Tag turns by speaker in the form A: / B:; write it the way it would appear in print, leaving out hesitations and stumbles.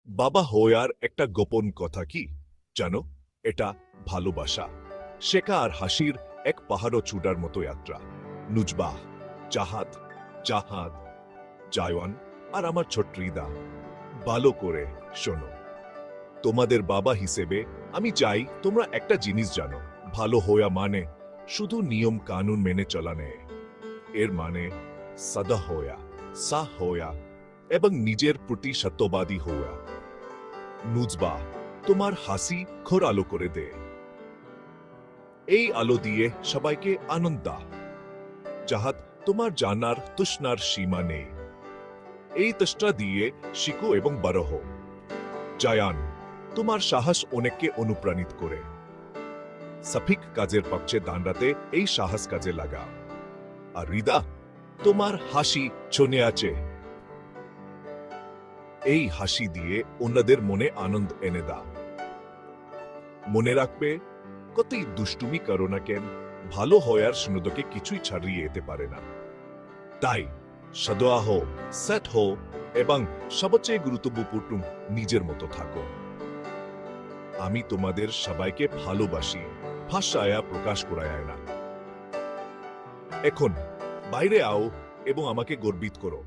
A: বাবা হওয়ার একটা গোপন কথা কি জানো? এটা ভালোবাসা, শেখা আর হাসির এক পাহাড় চূড়ার মতো যাত্রা। নুজবাহ, জাহাদ, জাহাদ, জায়ওয়ান আর আমার ছোট্ট রিদা, ভালো করে শোনো। তোমাদের বাবা হিসেবে আমি চাই তোমরা একটা জিনিস জানো, ভালো হওয়া মানে শুধু নিয়ম কানুন মেনে চলা নেই। এর মানে সদা হওয়া, সা হওয়া এবং নিজের প্রতি সত্যবাদী হওয়া। নুজবা, তোমার হাসি ঘোর আলো করে দে, এই আলো দিয়ে সবাইকে আনন্দ দাও। জাহাদ, তোমার জানার তৃষ্ণার সীমা নেই, এই তৃষ্ণা দিয়ে শিখো এবং বড় হও। জায়ান, তোমার সাহস অনেককে অনুপ্রাণিত করে, সঠিক কাজের পক্ষে দাঁড়াতে এই সাহস কাজে লাগাও। আর হৃদা, তোমার হাসি ছনে আছে, এই হাসি দিয়ে অন্যদের মনে আনন্দ এনে দাও। মনে রাখবে, কতই দুষ্টুমি করো না কেন, ভালো হওয়ার সুন্দরকে কিছুই ছাড়িয়ে যেতে পারে না। তাই সদা হও, সেট হও এবং সবচেয়ে গুরুত্বপূর্ণ নিজের মতো থাকো। আমি তোমাদের সবাইকে ভালোবাসি, ভাষায় প্রকাশ করায় না। এখন বাইরে আও এবং আমাকে গর্বিত করো।